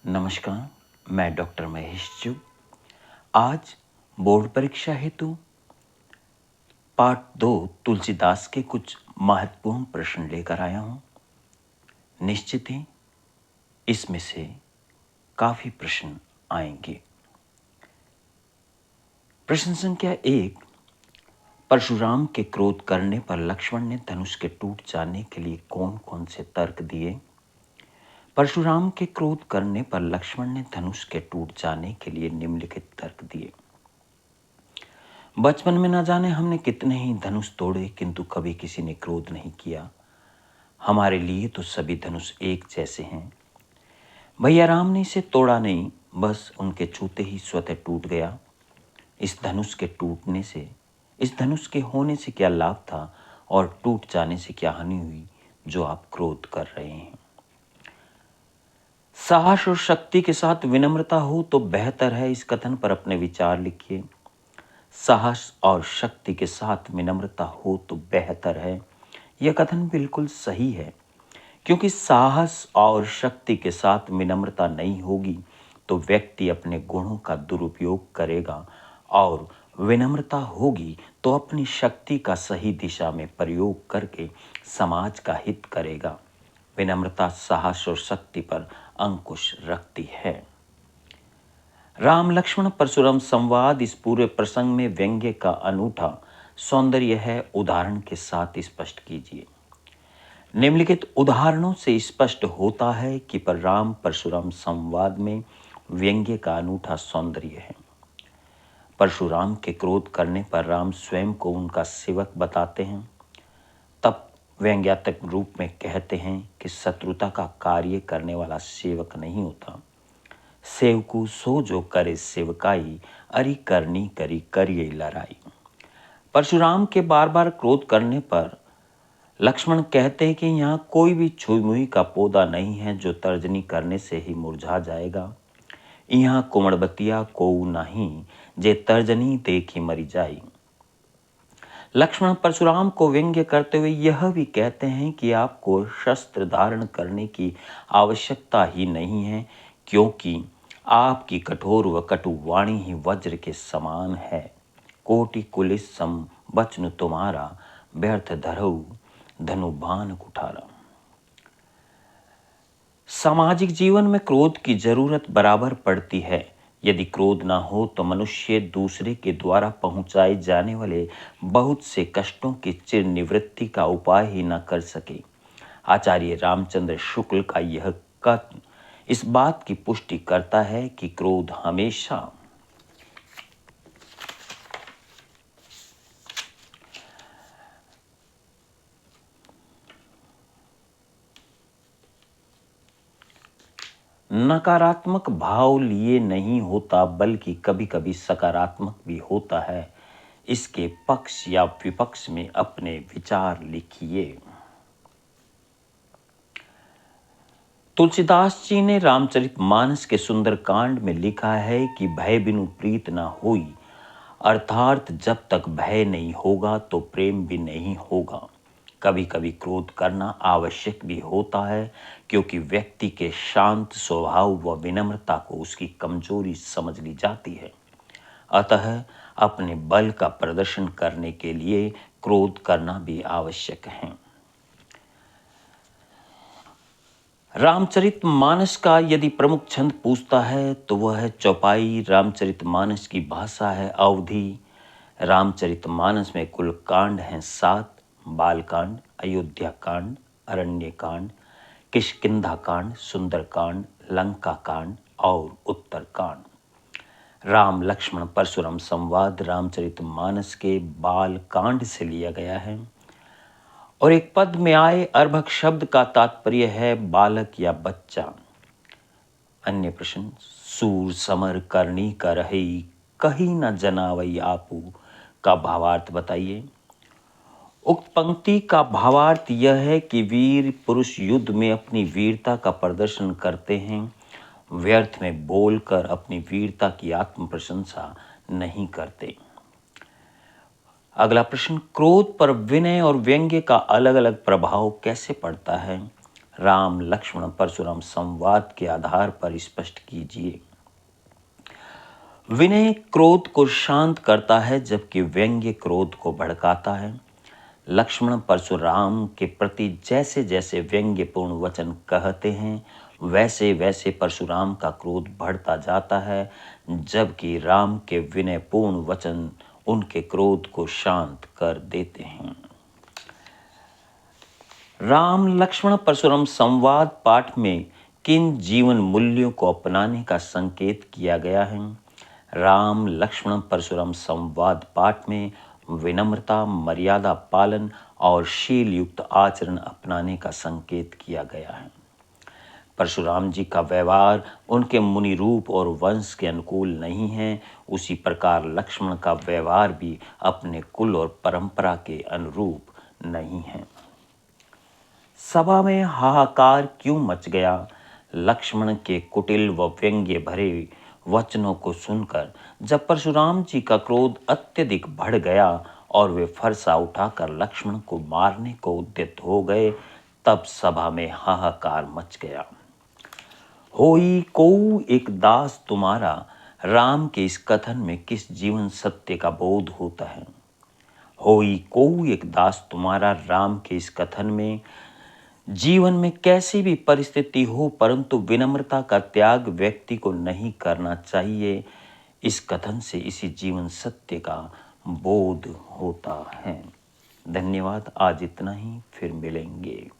नमस्कार, मैं डॉक्टर महेश चुग। आज बोर्ड परीक्षा हेतु पार्ट 2 तुलसीदास के कुछ महत्वपूर्ण प्रश्न लेकर आया हूं। निश्चित ही इसमें से काफी प्रश्न आएंगे। प्रश्न संख्या 1, परशुराम के क्रोध करने पर लक्ष्मण ने धनुष के टूट जाने के लिए कौन कौन से तर्क दिए? परशुराम के क्रोध करने पर लक्ष्मण ने धनुष के टूट जाने के लिए निम्नलिखित तर्क दिए। बचपन में न जाने हमने कितने ही धनुष तोड़े, किंतु कभी किसी ने क्रोध नहीं किया। हमारे लिए तो सभी धनुष एक जैसे हैं। भैया राम ने इसे तोड़ा नहीं, बस उनके छूते ही स्वतः टूट गया। इस धनुष के होने से क्या लाभ था और टूट जाने से क्या हानि हुई जो आप क्रोध कर रहे हैं? साहस और शक्ति के साथ विनम्रता हो तो बेहतर है। इस कथन पर अपने विचार लिखिए। साहस और शक्ति के साथ विनम्रता हो तो बेहतर है। यह कथन बिल्कुल सही है, क्योंकि साहस और शक्ति के साथ विनम्रता नहीं होगी तो व्यक्ति अपने गुणों का दुरुपयोग करेगा, और विनम्रता होगी तो अपनी शक्ति का सही दिशा में प्रयोग करके समाज का हित करेगा। विनम्रता साहस और शक्ति पर अंकुश रखती है। राम लक्ष्मण परशुराम संवाद इस पूरे प्रसंग में व्यंग्य का अनूठा सौंदर्य है। उदाहरण के साथ स्पष्ट कीजिए। निम्नलिखित उदाहरणों से स्पष्ट होता है कि पर राम परशुराम संवाद में व्यंग्य का अनूठा सौंदर्य है। परशुराम के क्रोध करने पर राम स्वयं को उनका सेवक बताते हैं, तब व्यंग्यात्मक रूप में कहते हैं कि शत्रुता का कार्य करने वाला सेवक नहीं होता। सेवकू सो जो करे सेवकाई, अरि करनी करी करिए लड़ाई। परशुराम के बार बार क्रोध करने पर लक्ष्मण कहते हैं कि यहाँ कोई भी छुई मुई का पौधा नहीं है जो तर्जनी करने से ही मुरझा जाएगा। यहाँ कुमड़बतिया को नहीं जे तर्जनी देखी मरी जाई। लक्ष्मण परशुराम को व्यंग्य करते हुए यह भी कहते हैं कि आपको शस्त्र धारण करने की आवश्यकता ही नहीं है, क्योंकि आपकी कठोर व कटु वाणी ही वज्र के समान है। कोटि कुलिस सम बचन तुम्हारा, व्यर्थ धरऊ धनुबान कुठारा। सामाजिक जीवन में क्रोध की जरूरत बराबर पड़ती है। यदि क्रोध ना हो तो मनुष्य दूसरे के द्वारा पहुंचाए जाने वाले बहुत से कष्टों की चिर निवृत्ति का उपाय ही न कर सके। आचार्य रामचंद्र शुक्ल का यह कथन इस बात की पुष्टि करता है कि क्रोध हमेशा नकारात्मक भाव लिए नहीं होता, बल्कि कभी कभी सकारात्मक भी होता है। इसके पक्ष या विपक्ष में अपने विचार लिखिए। तुलसीदास जी ने रामचरितमानस के सुंदरकांड में लिखा है कि भय बिनु प्रीत ना होई, अर्थात जब तक भय नहीं होगा तो प्रेम भी नहीं होगा। कभी कभी क्रोध करना आवश्यक भी होता है, क्योंकि व्यक्ति के शांत स्वभाव व विनम्रता को उसकी कमजोरी समझ ली जाती है। अतः अपने बल का प्रदर्शन करने के लिए क्रोध करना भी आवश्यक है। रामचरितमानस का यदि प्रमुख छंद पूछता है तो वह है चौपाई। रामचरितमानस की भाषा है अवधी। रामचरितमानस में कुल कांड हैं 7: बालकांड, अयोध्या कांड, अरण्य कांड, किष्किंधा कांड, सुंदर कांड, लंका कांड और उत्तर कांड। राम लक्ष्मण परशुराम संवाद रामचरितमानस के बाल कांड से लिया गया है, और एक पद में आए अर्भक शब्द का तात्पर्य है बालक या बच्चा। अन्य प्रश्न, सूर समर करनी कर रही कहीं न जनावई आपू का भावार्थ बताइए। उक्त पंक्ति का भावार्थ यह है कि वीर पुरुष युद्ध में अपनी वीरता का प्रदर्शन करते हैं, व्यर्थ में बोलकर अपनी वीरता की आत्म प्रशंसा नहीं करते। अगला प्रश्न, क्रोध पर विनय और व्यंग्य का अलग अलग प्रभाव कैसे पड़ता है? राम लक्ष्मण परशुराम संवाद के आधार पर स्पष्ट कीजिए। विनय क्रोध को शांत करता है जबकि व्यंग्य क्रोध को भड़काता है। लक्ष्मण परशुराम के प्रति जैसे जैसे व्यंग्यपूर्ण वचन कहते हैं वैसे वैसे परशुराम का क्रोध बढ़ता जाता है, जबकि राम के विनयपूर्ण वचन उनके क्रोध को शांत कर देते हैं। राम लक्ष्मण परशुराम संवाद पाठ में किन जीवन मूल्यों को अपनाने का संकेत किया गया है? राम लक्ष्मण परशुराम संवाद पाठ में विनम्रता, मर्यादा पालन और शील युक्त आचरण अपनाने का संकेत किया गया है। परशुराम जी का व्यवहार उनके मुनि रूप और वंश के अनुकूल नहीं है, उसी प्रकार लक्ष्मण का व्यवहार भी अपने कुल और परंपरा के अनुरूप नहीं है। सभा में हाहाकार क्यों मच गया? लक्ष्मण के कुटिल व व्यंग्य भरे वचनों को सुनकर जब परशुराम जी का क्रोध अत्यधिक बढ़ गया और वे फरसा उठाकर लक्ष्मण को मारने को उद्यत हो गए, तब सभा में हाहाकार मच गया। होई कोऊ एक दास तुम्हारा, राम के इस कथन में किस जीवन सत्य का बोध होता है? होई कोऊ एक दास तुम्हारा, राम के इस कथन में जीवन में कैसी भी परिस्थिति हो परंतु विनम्रता का त्याग व्यक्ति को नहीं करना चाहिए। इस कथन से इसी जीवन सत्य का बोध होता है। धन्यवाद। आज इतना ही, फिर मिलेंगे।